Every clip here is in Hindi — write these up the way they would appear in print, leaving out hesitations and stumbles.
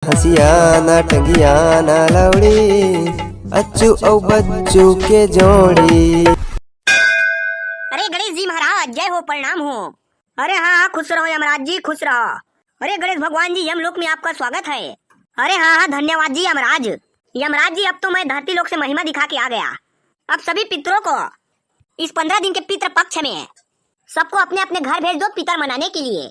हसियाना टंगियाना लवड़ी अच्चू औ बच्चू के जोड़ी। अरे गणेश जी महाराज जय हो, प्रणाम हो। अरे हाँ हाँ, खुश रहो यमराज जी, खुश रहो। अरे गणेश भगवान जी, यमलोक में आपका स्वागत है। अरे हाँ हाँ, धन्यवाद जी यमराज। यमराज जी, अब तो मैं धरती लोक से महिमा दिखा के आ गया। अब सभी पितरों को इस 15 दिन के पितृ पक्ष में सबको अपने अपने घर भेज दो पितर मनाने के लिए।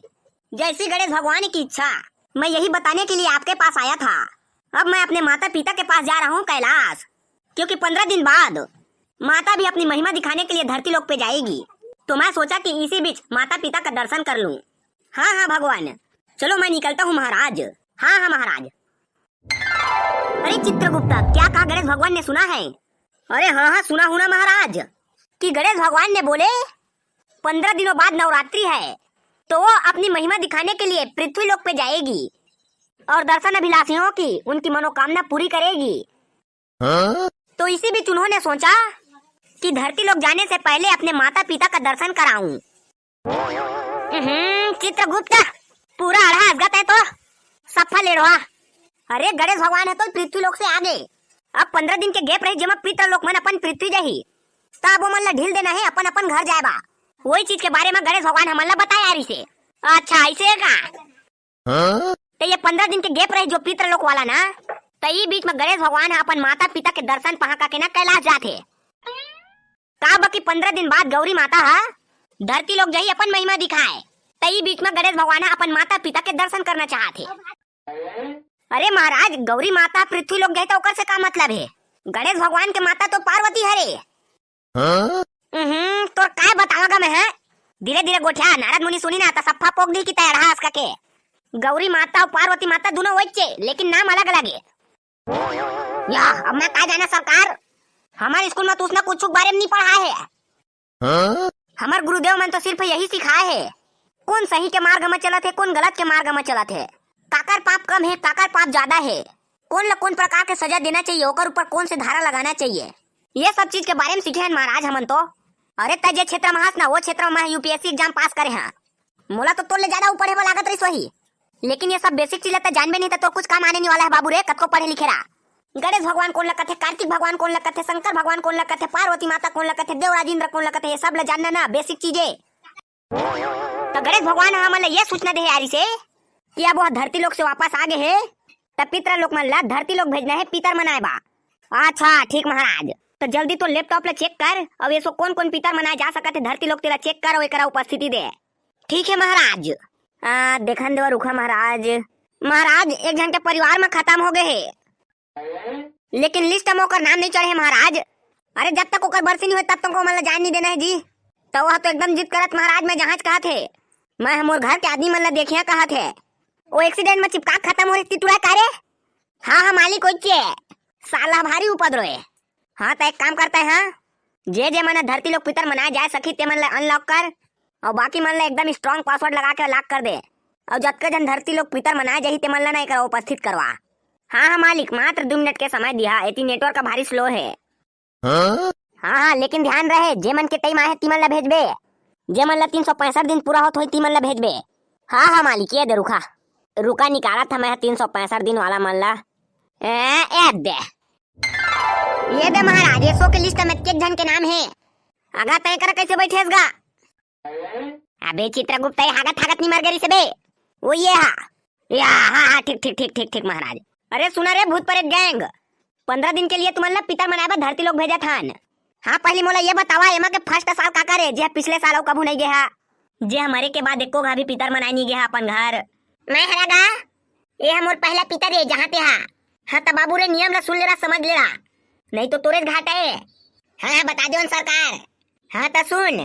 जैसी गणेश भगवान की इच्छा, मैं यही बताने के लिए आपके पास आया था। अब मैं अपने माता पिता के पास जा रहा हूँ कैलाश, क्योंकि 15 दिन बाद माता भी अपनी महिमा दिखाने के लिए धरती लोक पे जाएगी। तो मैं सोचा कि इसी बीच माता पिता का दर्शन कर लूं। हाँ हाँ भगवान, चलो मैं निकलता हूँ महाराज। हाँ हाँ महाराज। अरे चित्रगुप्त, क्या कहा गणेश भगवान ने, सुना है? अरे हाँ हाँ, सुना हूँ ना महाराज, कि गणेश भगवान ने बोले 15 दिनों बाद नवरात्रि है, तो वो अपनी महिमा दिखाने के लिए पृथ्वी लोक पे जाएगी और दर्शन अभिलाषियों की उनकी मनोकामना पूरी करेगी। तो इसी बीच उन्होंने सोचा कि धरती लोक जाने से पहले अपने माता पिता का दर्शन कराऊं। चित्रगुप्त, पूरा अढ़ा गत है तो सफल लेड़वा। अरे गणेश भगवान है तो पृथ्वी लोक से आगे। अब 15 दिन के गैप रही जमा पितर लोक मन अपन पृथ्वी जही, तब वो मन ला ढील देना है, अपन अपन घर जाएबा। वही चीज के बारे में गणेश भगवान हमन ला बताया यार इसे। अच्छा ऐसे का? तो ये 15 दिन के गैप रही जो पितर लोक वाला ना, तो ये बीच में गणेश भगवान अपन माता पिता के दर्शन पहा के ना कैलाश जाते। का बाकी 15 दिन बाद गौरी माता धरती लोक जही अपन महिमा दिखाए, तई बीच में गणेश भगवान अपन माता पिता के दर्शन करना चाहते। अरे महाराज, गौरी माता पृथ्वी लोक गए तो ओकर से का मतलब है? गणेश भगवान के माता तो पार्वती हरे। तो काय बतावागा मैं है? धीरे धीरे गोठिया नारद मुनि सुनी ना तो सफा पोक दी की तैयार हंस के। गौरी माता और पार्वती माता दोनों वच्चे, लेकिन नाम अलग अलग है। या अब मैं का जाना सरकार, हमारे स्कूल में तो उसने कुछ बारे में नहीं पढ़ा है। हमारे गुरुदेव मन तो सिर्फ यही सिखाए है कौन सही के मार्ग में चलत है, कौन गलत के मार्ग में चलत है, काकर पाप कम है काकर पाप ज्यादा है, कौन प्रकार के सजा देना चाहिए, ओकर ऊपर कौन से धारा लगाना चाहिए, ये सब चीज के बारे में सीखे हैं महाराज हमन तो। अरे तजे क्षेत्र में हंस ना, वो क्षेत्र में यूपीएससी एग्जाम पास करे हैं। मोला तो तोले ज्यादा ऊपर है लागत रही सही, लेकिन ये सब बेसिक चीज तो जानबे नहीं तो कुछ काम आने नहीं वाला है बाबू रे। कतको पढ़े लिखे रहा। गणेश भगवान कौन लगत है, कार्तिक भगवान कौन लगत है, शंकर भगवान कौन लगत है, पार्वती माता कौन लगत है, देवराज इंद्र कौन लगत है, ये सब ल जानना ना बेसिक चीजें। तो गणेश भगवान हमें ये सूचना दे यारी से कि अब वह धरती लोक से वापस आ गए है, तब पितर लोक मन ला धरती लोक भेजना है पितर मनाए बा। अच्छा ठीक महाराज, तो जल्दी तो लैपटॉप ला चेक कर, अब ये सो कौन कौन पितर मनाए जा सकत है धरती लोक तेरा चेक कर और एकरा उपस्थिति दे। ठीक है महाराज। देखन देवा रुखा महाराज। महाराज एक जन के परिवार में खत्म हो गए है, लेकिन लिस्ट में ओकर नाम नहीं चढ़े है महाराज। अरे जब तक ओकर बरसी नहीं हो तब तक को मतलब जान नहीं देना है जी। तो वह तो एकदम जिद करत महाराज, मैं जहाज कहा थे, मैं हमोर घर के आदमी मतलब देखिया कहा थे, वो एक्सीडेंट में चिपका खत्म हो रही टुरा करे। हाँ हाँ मालिक होइचे, साला भारी उपद्रव है। हाँ तो एक काम करते हैं, जे मन धरती लोक पितर मनाए जाए सकी ते मन अनलॉक कर, और बाकी मन एकदम स्ट्रॉन्ग पासवर्ड लगा के लॉक कर दे, और जतके जन धरती लोक पितर मनाए जाही ते मन नहीं करा उपस्थित करवा। हाँ हाँ मालिक, मात्र 2 मिनट के समय दिया, एती नेटवर्क का भारी स्लो है। हाँ हाँ लेकिन ध्यान रहे, जे मन के टाइम आए तीमन ला भेजबे, जे मन ला 365 दिन पूरा होत होई तीमन ला भेजबे। हाँ हाँ मालिक, ये दे रुका निकाला था मैं 365 दिन वाला मन ला। दे ये दे महाराज, 100 के लिस्ट में एक जन के नाम है। आगा तय कर कैसे बैठेसगा? अबे चित्रगुप्त हागत नहीं मर गई से बे, वो ये या हाँ ठीक ठीक ठीक ठीक ठीक महाराज। अरे सुना रे भूत प्रेत गैंग, 15 दिन के लिए तुमन पितर मनाए धरती लोग भेजा थान। हाँ पहली मोला ये बतावा, एमा के फर्स्ट साल का करे जे पिछले साल कभू नहीं गया, जे हमारे के बाद एको भी पितर मनाई नहीं गया अपन घर। मैं हरागा ये हमर पहला पितर है जहाँ पे हाँ तो बाबू रे नियम ला सुन ले रहा, समझ ले रहा, नहीं तो तोरे घाटा है। हाँ बता दो सरकार। हाँ तो सुन,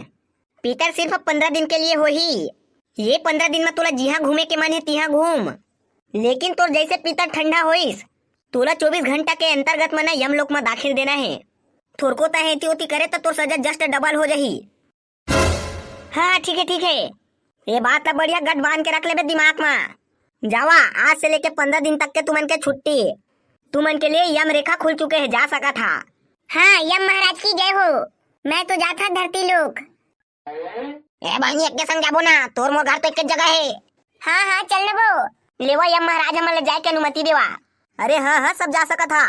पितर सिर्फ 15 दिन के लिए हो ही, ये 15 दिन में तोला जिहा घूमे के मन है तिहा घूम, लेकिन तोर जैसे पितर ठंडा होइस तोला 24 घंटा के अंतर्गत में यमलोक में दाखिल देना है। थोरको हेती होती करे तो तोर सजा जस्ट डबल हो जाही। हाँ ठीक है, ये बात तो बढ़िया गट बांध के रख ले दिमाग में। जावा आज से लेके 15 दिन तक के तुमन के छुट्टी, तुमन के लिए यम रेखा खुल चुके है, जा सका था। हाँ यम महाराज की जय हो, मैं तो जाता धरती लोक। ए भाई एक के संग जाबो ना, तोर मोर घर तो एक जगह है। हाँ हाँ चल वो, लेवा या महाराज हमन ले जाए के अनुमति देवा। अरे हाँ हाँ सब जा सकत हा।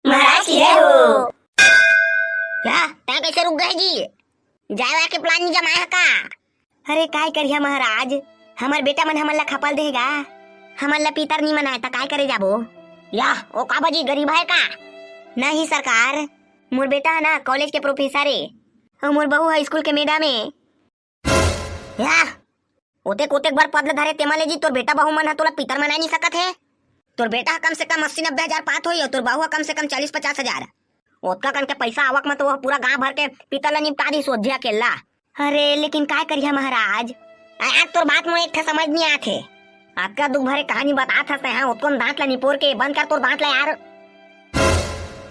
महाराज की जय हो। क्या तै कैसे रुक गए जी? जाए के प्लान नहीं जमाया का? अरे काय करिया महाराज, हमार बेटा मन हमन ला खपल देगा, हमन ला पीतर नहीं मनाए ता काय करे जाबो? या ओ का बाजी गरीब है का? नहीं सरकार, मोर बेटा है ना कॉलेज के प्रोफेसर है और मोर बहू है स्कूल के मैडम है। या ओते कोते बार पद धरे तेमा ले जी तोर बेटा बहू मन ह तोला पीतर मना नहीं सकत है। तोर बेटा कम से कम 80-90 हजार पात होई और तोर बहू कम से कम 40-50 हजार। ओतका कन के पैसा आवक में तो वह पूरा गांव भर के पीतर ला निपटा दी सोझिया केला। अरे लेकिन काय करिया महाराज, आज तोर बात मोए एक ठे समझ नहीं आथे। आपका दुख भरे कहानी बतात हस हां ओतकोन दांत ला निपोर के बंद कर तोर दांत ला यार।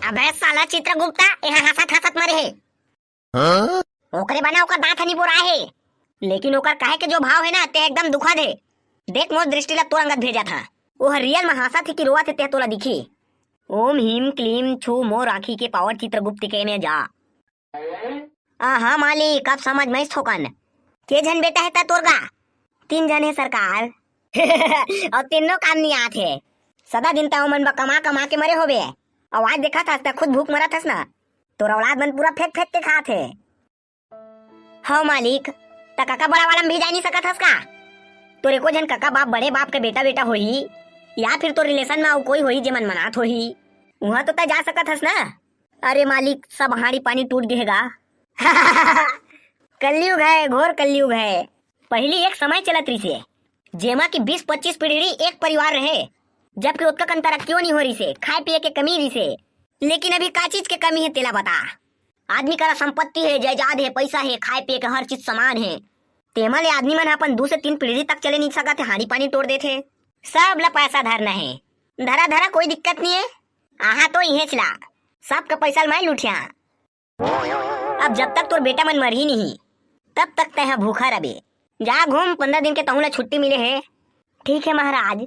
अबे साला चित्रगुप्ता यहां हंसत मरे है। ओकरे बना ओकर दांत निपोर आहे, लेकिन ओकर काहे के जो भाव है ना ते एकदम दुखद है। देख मोर दृष्टि ला तोर अंगत भेजा था, वो रियल में हंसा थी कि रोआ थे ते तोला दिखी। ओम ह्रीम क्लीम छू मोर आखी के पावर चित्रगुप्त के में जा। हाँ मालिक अब समझ में थोकन के जन बेटा है ता तोरगा? 3 जन है सरकार। और तीनों काम नहीं आते, सदा दिन ता मन कमा कमा के मरे होबे। और आज देखा था खुद भूख मरा थस ना, तोरा औलाद मन पूरा फेंक फेंक के खाते। हाँ मालिक ता काका बड़ा वाला में भी जा नहीं सकत हस का? तोरे को जन काका बाप बड़े बाप के बेटा बेटा होही या फिर तो रिलेशन में कोई होही जे मन मनात होही, वहाँ तो ता जा सकत हस ना। अरे मालिक सब हाड़ी पानी टूट गएगा। कलयुग है, घोर कलयुग है। पहली एक समय चलत रही से जेमा की 20-25 पीढ़ी एक परिवार रहे, जबकि उतना कन तरक्कियों नहीं हो रही से, खाए पिए के कमी रही से। लेकिन अभी का चीज के कमी है तेला बता? आदमी का संपत्ति है, जायदाद है, पैसा है, खाए पिए का हर चीज समान है। तेमा ले आदमी मन अपन 2 से 3 पीढ़ी तक चले नहीं सकते, हाड़ी पानी तोड़ देते। सब ला पैसा धरना है, धरा धरा कोई दिक्कत नहीं है। आहा तो इहे चला सबका पैसा मैं लूटिया। अब जब तक तोर बेटा मन मर ही नहीं तब तक तय भूखा रबे। जा घूम, 15 दिन के तहुला छुट्टी मिले है। ठीक है महाराज।